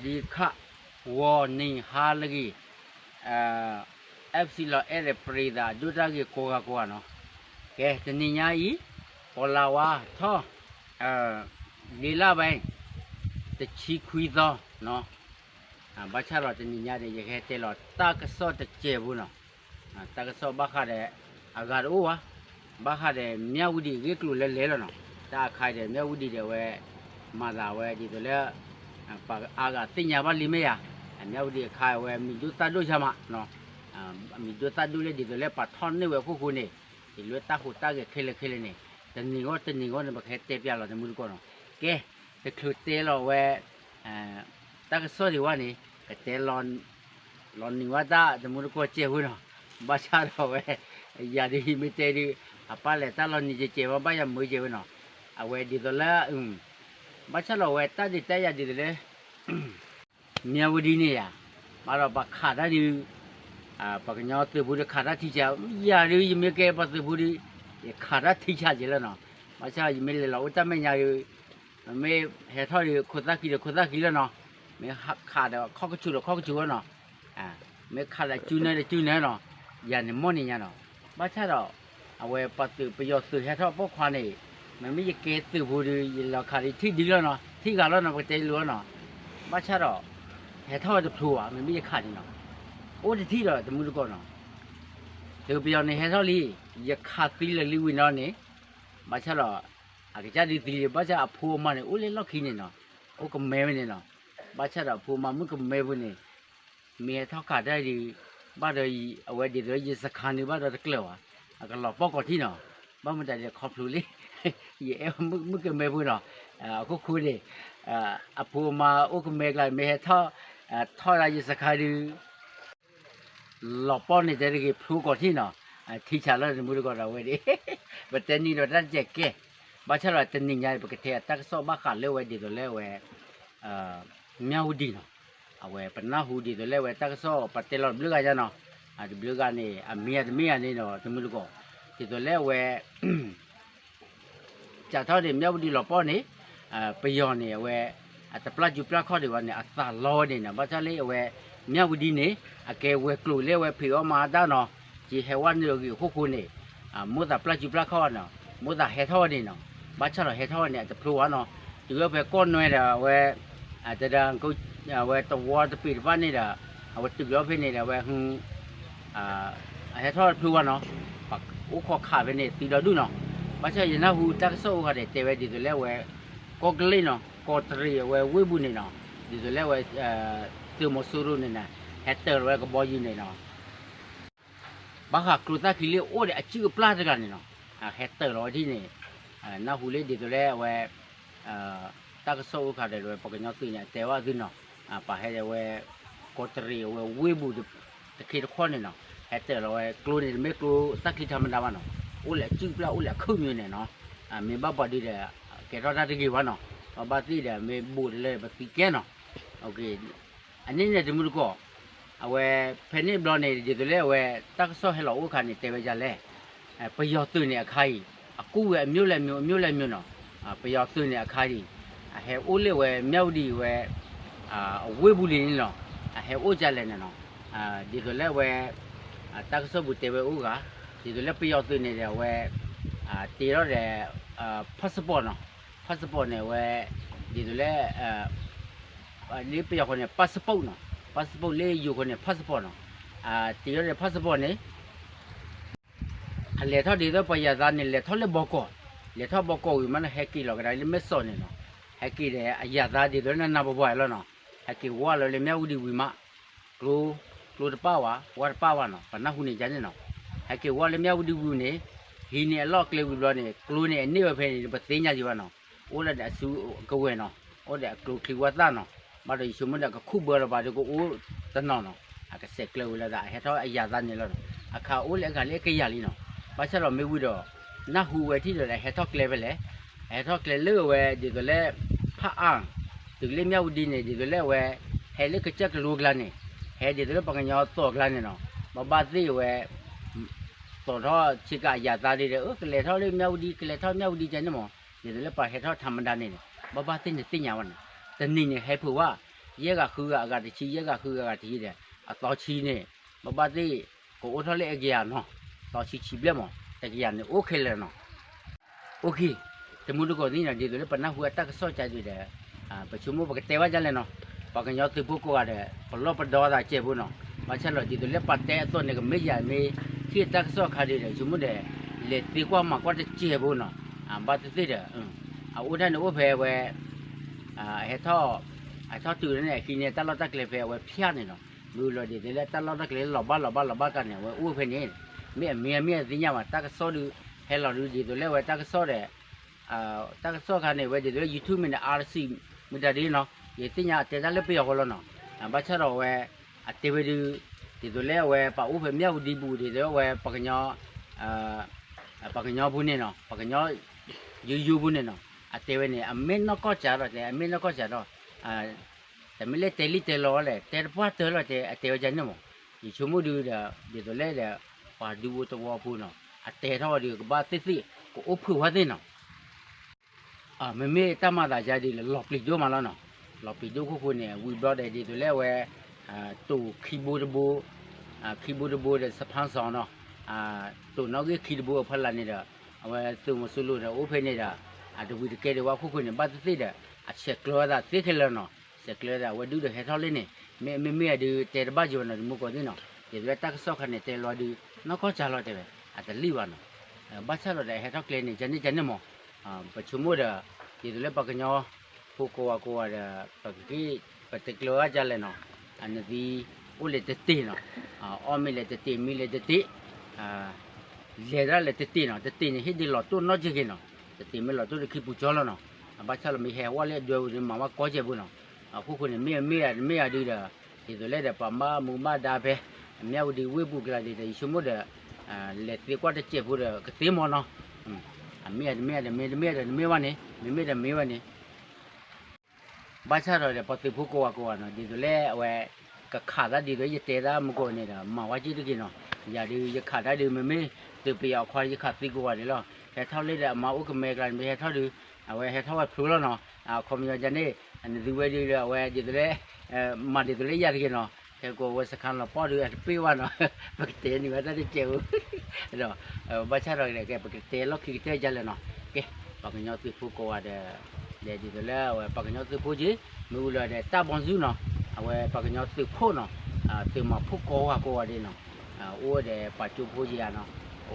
ဒီခဝေါ်နေဟာလကြီးepsilon အဲ့ဒါပရိဒါဒုတာကြီးကိုကနော်ကဲတနင်္ညာကြီးပေါ်လာဝါထောလေလာပိုင်းတချီခွီသောနော်ဘာချတော့တနင်္ညာရဲ့ခဲတဲတော့တာကစော့တကျဲဘူးနော်တာကစော့ဘာခတဲ့အဂါရိုးဝါဘာခတဲ့မြဝတီရေကလူလဲလို့နော်တာခိုင်တယ်မြဝတီတဲ့ဝဲမာသာဝဲဒီတော့လဲပါအာကတင်ညာပါလိမေယာမြဝတီခိုင်ဝဲမိဒုတတ်တို့ချမနော်မိဒုတတ်တို့လေဒီတော့လဲပါထွန်နေဝဲခုနေဒီလွတ်တာခုတာကခဲလေနေတနင်္ဂနွေနဲ့မခဲတဲပြလို့တမှုကောနော်ကဲတခုတဲလို့ဝဲတာကစော့ဒီဝါနေတဲလွန်နိဝတာတမှုကောကျဲဝနော်ဘာချတော့ဝဲရာဒီမီတဲဒီအပါလေတာလောနိကျဲဝဘာရမွေးကျဲဝနော်အဝဲဒီတော့လဲဘာချလို့ဝဲတာဒီတဲရဒီလေမြဝတီနေရမာတော့ဘာခါတာဒီပကညောသဘူးခါတာထိချရာရီမကဲပသဘူးဒီခါတာထိချကြလဲနော်ဘာချရမလဲလောတမညာရမေဟဲထော်ရခုသကီလဲနော်မေခါတော့ခောက်ကချူနော်မေခါလာကျူနေနော်ရန်မောနေညာနော်ဘာချတော့အဝဲပတ်ပယောသဟဲထော်ပေါခွာနေမမေကဲသဘူးဒီလောက်ခါထိဒီလဲနော်ထိကလောနော်ပတဲလောနော်ဘာချတော့ဟဲထော်တဖလိုပါမမေခါနေနော်အိုးတတိတော့တမှုကောနော်ဒီပြောနေဟဲထော်လီရခါသီးလေလီဝီနော်နေဘာချတော့အကြဒီသီးဘာချအဖိုးမနေအိုးလေလောက်ခင်းနေနော်အိုးကမဲနေနော်ဘာချတော့ဖိုးမမှုကမဲဘူးနေမေထောက်ခါတဲ့ဒီဘာတော့အဝဲဒီတော့ရစခန်းနေဘာတော့ကလောအကလောပေါကောတိနော်ဘာမတည်းခေါပလူလေးရေမှုကမဲဘူးနော်အခုခုလေအဖိုးမအိုးကမဲကလိုက်မဲထောက်ရရစခန်းဒီလောပေါ်နေတဲ့ကြီးဖူးကောတိနော်ထိချလာတဲ့မှုကတော့ဝဲဒီဘတနီတော့တက်ကြက်ကဲဘာချတော့တနင်္ညာပကတဲ့တက်စောဘခလဲဝဲဒီတော့လဲဝဲမြောက်ဒီနော်အဝဲပနာဟူဒီတော့လဲဝဲတက်စောပတဲလောဘလကကြနော်ဒီဘလကနေအမီယာနေတော့တမှုကောဒီတော့လဲဝဲကြတော့ဒီမြောက်ဒီလောပေါ်နေပယောနေဝဲတပလဂျူပလခေါ်ဒီဝနေအသာလောနေနော်ဘာချလေးဝဲမြောက်ဒီနေအကဲဝဲကလူလဲဝဲဖေောမာတာနော်ဒီဟဲဝနေကြီးခုနေမို့တာပလဂျူပလခေါ်နော်မို့တာဟဲထောနေနော်ဘာချတော့ဟဲထောနေတဖလိုနော်ဒီလိုပဲကောနွဲတာဝဲတဒံကိုဝဲတဝါတပိဘာနေတာဝဲတူရောဖိနေတာဝဲဟွန်းဟဲထောဖလိုနော်ဥခေါ်ခါပဲနေတီတော်ဒုနော်ဘာချရနဟူတက်ဆောခတဲ့တဲဝဲဒီဆိုလဲဝဲကောကလေးနော်ကောတရီဝဲဝိဘူးနေနော်ဒီဆိုလဲဝဲတူမဆူရုနေနာဟက်တာဝဲကဘောယူနေနော်ဘာခကလူတာခီလေးအိုးတဲ့အချီပလာတကနေနော်ဟက်တာရောဒီနေနာဟူလေးဒီဆိုလဲဝဲတက်ဆောခတဲ့ဝဲပကညောသိနေတဲဝါဒီနော်ပါဟဲဝဲကောတရီဝဲဝိဘူးတခေတခွနေနော်ဟက်တာရောဝဲကလူနေမေကလူတက်ခီထမတာပါနော်အိုးလက်ချီပလာအိုးလက်ခုံမြနေနော်မေဘပါဒီတဲ့ကဲတော့တတိဝါနော်ဘာသိတယ်မေဘူလေဘာသိကဲနော်โอเคအနေနဲ့ဒီမှုကောအဝဲဖဲနေဘလောနေဒီတလဲဝဲတက်ဆော့ဟဲလောဥခါနေတဲပဲကြလဲပယောသွနေအခါကြီးအခုဝဲအမျိုးလဲမျိုးနော်ပယောသွနေအခါကြီးဟဲအိုးလေဝဲမြောက်ဒီဝဲဝေးဘူးလင်းနော်ဟဲအိုးကြလဲနော်ဒီတလဲဝဲတက်ဆော့ဘူးတဲပဲဥကဒီတလဲပယောသွနေတယ်ဝဲတေတော့တယ်passport နော် passport နဲ့ဝဲဒီတလဲလေးပယောခေါ်နေ passport နော် passport လေးယူခေါ်နေ passport နော်တီရတဲ့ passport နဲ့အလေထော်ဒီတော့ပရသားနဲ့လေထော်လေဘောကောလေထော်ဘောကောဝီမနဟက်ကီလောကဒါလေးမစောနေနော်ဟက်ကီတဲ့အရသားဒီတော့နာဘဘွားလောနော်ဟက်ကီဝါလောလေမြဝဒီဝီမကလိုတပါဝါတပါဝနော်ဘနာခုနေကြနေနော်ဟက်ကီဝါလေမြဝဒီဝီနေဟီနေအလော့ကလေးဝီလောနေကလိုနေအနေပဲဖဲနေပသိညာကြီးပါနော်အိုးလက်တဲ့အဆူကဝဲနော်အိုးတဲ့ကလိုခလီဝါသားနော်မာရီရှုမတဲ့ကခုဘောရပါတကိုအိုးတနော်နော်အကစက်ကလေးလာတာဟဲ့တော့အရာသားနေလို့အခါအိုးလက်ကလေးကရလီနော်ဘာချတော့မေဝီတော့နဟူဝဲတိတယ်ဟဲ့တော့ကလေးပဲလေဟဲ့တော့ကလေးလို့ဝဲဒီကလေးဖာအောင်ဒီကလေးမြောက်ဒီနေဒီကလေးဝဲဟဲ့လက်ကချက်ကလူကလာနေဟဲ့ဒီကလေးပကညောတော့ကလာနေနော်ဘာသိဝဲတော့ချစ်ကအရာသားလေးတဲ့ကလေးထော်လေးမြောက်ဒီကလေးထော်မြောက်ဒီကျန်နေမောဒီကလေးပါဟဲ့တော့ထမဒါနေဘာသိနေသိညာဝနတနည်းနဲ့ဟဲ့ဖို့ဝ ye ga khu ga de chi ye ga khu ga ti de a to chi ne ba ba ti ko o tho le a ya no to chi ble mo te ya ne o khe le no okay te mu ko ni na de le pa na hu ta so cha ju de pa chu mo ba te wa ja le no pa ka nyo tu bu ko ga de pa lo pa do da che bu no ma cha lo de le pa te to ne ga me ya me ki ta so kha de chu mo de le ti kwa ma kwa de che bu no ba te de o da ne o phe we he tho tho tu ne ki ne ta lo ta kle phe we phya ne no lu lo de le ta lo ta kle lo ba ka ne we o phe ne me ti nya ma ta ka so du he lo du de le we ta ka so de ta ka so kha ne we de le YouTube ne RC mi da de no ye ti nya te da le pe yo ko lo no ba cha ro we a te we du de le we pa o phe mya u di bu de le we pa ka nyo pa ka nyo bu ne no pa ka nyo yu bu ne no a te we ne a me no ko cha ro de a me no ko cha ro te me le te li te lo le te pa te lo te a te we ja ne mo yi chu mu du de le de pa du wo to wo pu no a te tho di ba ti ti ko o phu wa de no me ta ma da ja di le lo pli do ma lo no lo pli do ko ne we brought de di le we to keyboard bo de sa phan song no to no ge keyboard pha la ne da we to mo su lo da o phe ne da de we de ke de wa ko ne ba ti ti da a che klo da ti ke lo no che klo da we du de he tho le ne me de te ba jo no mo ko ni no de le ta so kha ne te lo di no ko cha lo de be a de li wa no ba cha lo de he tho kle ne jan ni mo pa chu mo da de le pa ka nyo ko da pa ki pa te klo a ja le no an di o le te ti no o me le te ti mi le te ti le da le te ti no te ti ni hi di lo tu no je ke no te ti me lo tu de ki pu cho lo no ba cha lo mi he wa le do ma ma ko je bu no ko ne me ya di da de le de pa ma mu ma da be me u di we bu ka de chu mo da le ti kwa de che bu de ke ti mo no me wa ne me wa ne ba cha ro de pa ti pu ko no di le we ka kha da di ye te da mo ko ne da ma wa ji de ke no ya di ye kha da di me te pe ya khwa ye kha ti ko wa de lo he thao le da ma u ka me ka me he thao du we he thao wa phu lo no ko mi ja ne di we di le we di le ma di le ya de ke no he ko we sa khan lo po du pe wa no pa te ni wa da de che u ro ba cha ro de ke pa te lo ki te ja le no ke pa ka nyo ti pu ko wa de di le we pa ka nyo ti pu ji mu lo de ta bon zu no we pa ka nyo ti phu no ti ma phu ko wa de no o de pa chu pu ji ya no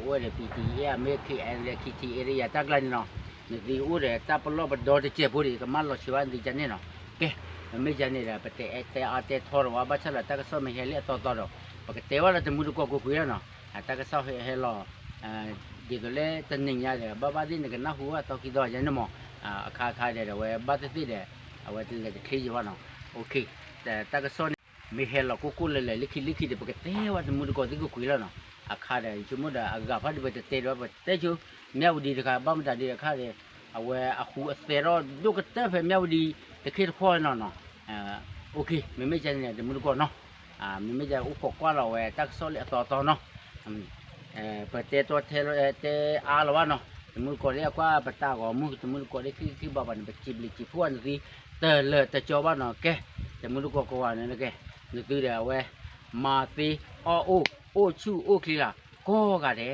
o de pt ya me ki and le ki ti area ta kla no ni di o de ta pa lo ba do de che pu ri ka ma lo chi wan di ja ne no ke me ja ne da pa te a te tho ro wa ba cha la ta ka so me he le to ro pa ka te wa la te mu ko ku ya no ta ka so he lo di le ta ni ya de ba di ne ka na hu wa to ki do ja ne mo kha de we ba te ti de we ti le ke ji wa no okay ta ka so me he lo ku le likhi de pa ka te wa te mu ko ti ku la no kha de chu mo da ga fa de ba te ro ba te chu me u di de ka ba ma da de kha de we a khu a se ro do ka te fe me u di te ke ko no okay me ja ne de mu ko no me ja u ko kwa lo we ta so le to no pa te to te a lo wa no mu ko le kwa pa ta ko mu ko le ki ba ban ba chi bli chi fu an ri te le te cho ba no ke te mu ko wa ne ke ni tu de we ma ti o chu o kli la ko ga de